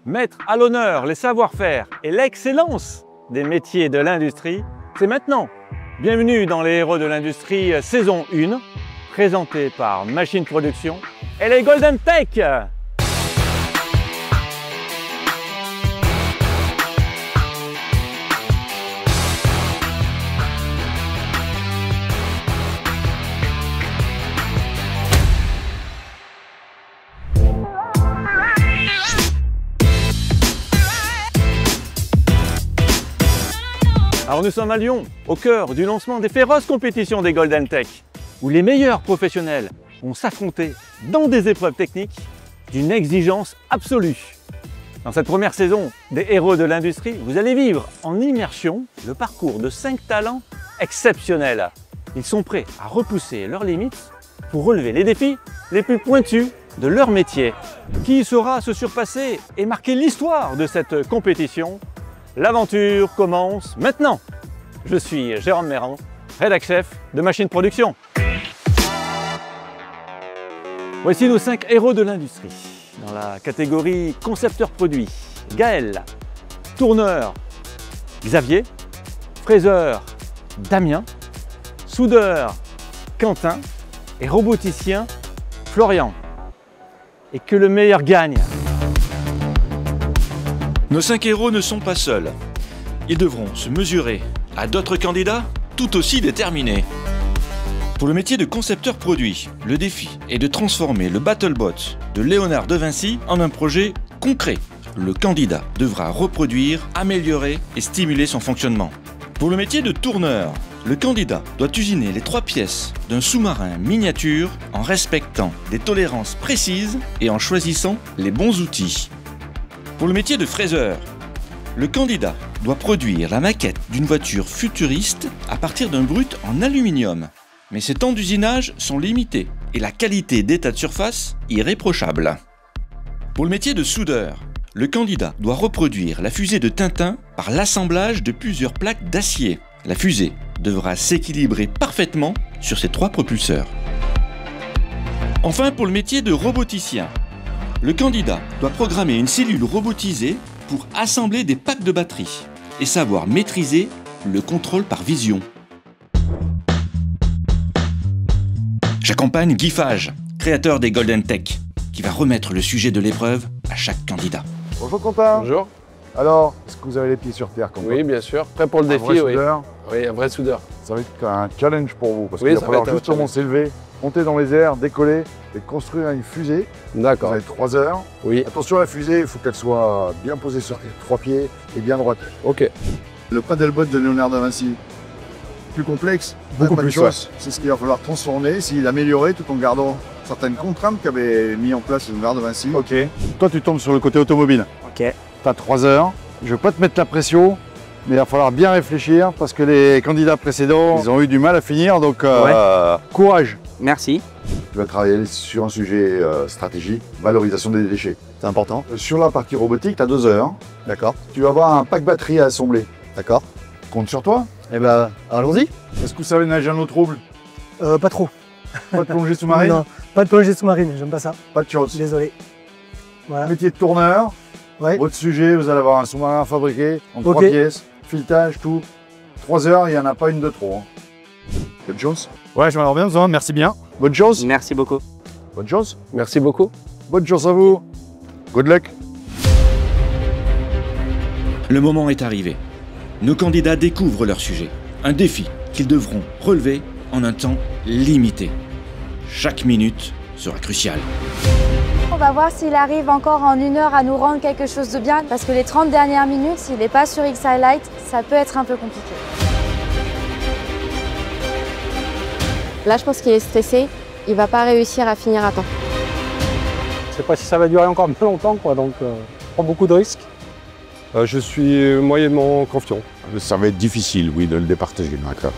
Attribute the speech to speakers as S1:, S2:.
S1: Mettre à l'honneur les savoir-faire et l'excellence des métiers de l'industrie, c'est maintenant. Bienvenue dans les héros de l'industrie saison 1, présenté par Machine Production et les Golden Tech. Alors nous sommes à Lyon, au cœur du lancement des féroces compétitions des Golden Tech, où les meilleurs professionnels vont s'affronter dans des épreuves techniques d'une exigence absolue. Dans cette première saison des héros de l'industrie, vous allez vivre en immersion le parcours de 5 talents exceptionnels. Ils sont prêts à repousser leurs limites pour relever les défis les plus pointus de leur métier. Qui saura se surpasser et marquer l'histoire de cette compétition? L'aventure commence maintenant. Je suis Jérôme Mérand, rédac-chef de Machine Production. Voici nos 5 héros de l'industrie. Dans la catégorie concepteur produit, Gaël, tourneur, Xavier, fraiseur, Damien, soudeur, Quentin et roboticien, Florian. Et que le meilleur gagne.
S2: Nos 5 héros ne sont pas seuls. Ils devront se mesurer à d'autres candidats tout aussi déterminés. Pour le métier de concepteur produit, le défi est de transformer le BattleBot de Léonard de Vinci en un projet concret. Le candidat devra reproduire, améliorer et stimuler son fonctionnement. Pour le métier de tourneur, le candidat doit usiner les 3 pièces d'un sous-marin miniature en respectant des tolérances précises et en choisissant les bons outils. Pour le métier de fraiseur, le candidat doit produire la maquette d'une voiture futuriste à partir d'un brut en aluminium. Mais ces temps d'usinage sont limités et la qualité d'état de surface irréprochable. Pour le métier de soudeur, le candidat doit reproduire la fusée de Tintin par l'assemblage de plusieurs plaques d'acier. La fusée devra s'équilibrer parfaitement sur ses 3 propulseurs. Enfin, pour le métier de roboticien, le candidat doit programmer une cellule robotisée pour assembler des packs de batteries et savoir maîtriser le contrôle par vision. J'accompagne Guy Fage, créateur des Golden Tech, qui va remettre le sujet de l'épreuve à chaque candidat.
S3: Bonjour Quentin.
S4: Bonjour.
S3: Alors, est-ce que vous avez les pieds sur terre comme
S4: Oui, bien sûr. Prêt pour le défi,
S3: vrai
S4: oui.
S3: soudeur.
S4: Oui, un vrai soudeur.
S3: Ça va être un challenge pour vous, parce
S4: Oui,
S3: qu'il va
S4: ça va
S3: falloir
S4: être un
S3: justement
S4: challenge.
S3: s'élever, monter dans les airs, décoller et construire une fusée. Vous
S4: D'accord.
S3: avez 3 heures.
S4: Oui,
S3: Attention à la fusée, il faut qu'elle soit bien posée sur les 3 pieds et bien droite.
S4: ok.
S3: Le paddleboat de Léonard de Vinci, plus complexe,
S5: Beaucoup
S3: pas de
S5: plus,
S3: chose. C'est ce qu'il va falloir transformer, s'il améliorer tout en gardant certaines contraintes qu'avait mis en place Léonard de Vinci.
S5: Ok. Toi, tu tombes sur le côté automobile.
S6: Ok.
S5: Tu as 3 heures. Je ne vais pas te mettre la pression, mais il va falloir bien réfléchir parce que les candidats précédents, ils ont eu du mal à finir. Donc, courage.
S6: Merci.
S3: Tu vas travailler sur un sujet stratégique, valorisation des déchets.
S5: C'est important.
S3: Sur la partie robotique, tu as 2 heures.
S5: D'accord.
S3: Tu vas avoir un pack batterie à assembler.
S5: D'accord.
S3: Compte sur toi.
S5: Eh ben, allons-y.
S3: Est-ce que vous savez nager en eau trouble?
S7: Pas trop.
S3: Pas de plongée sous-marine?
S7: Non, pas de plongée sous-marine, j'aime pas ça.
S3: Pas de chance.
S7: Désolé. Voilà.
S3: Métier de tourneur.
S7: Ouais.
S3: Votre sujet, vous allez avoir un sous-marin fabriqué en 3
S7: Ok.
S3: pièces, filetage, tout. 3 heures, il n'y en a pas une de trop. Hein. Bonne chance.
S5: Ouais, je m'en rends bien besoin. Merci bien.
S3: Bonne chance.
S6: Merci beaucoup.
S3: Bonne chance.
S4: Merci beaucoup.
S3: Bonne chance à vous. Good luck.
S2: Le moment est arrivé. Nos candidats découvrent leur sujet. Un défi qu'ils devront relever en un temps limité. Chaque minute sera cruciale.
S8: On va voir s'il arrive encore en 1 heure à nous rendre quelque chose de bien, parce que les 30 dernières minutes, s'il n'est pas sur X-Highlight, ça peut être un peu compliqué.
S9: Là, je pense qu'il est stressé. Il va pas réussir à finir à temps.
S10: Je sais pas si ça va durer encore bien longtemps, quoi, donc je prends beaucoup de risques. Je suis moyennement confiant.
S11: Ça va être difficile, oui, de le départager, d'accord.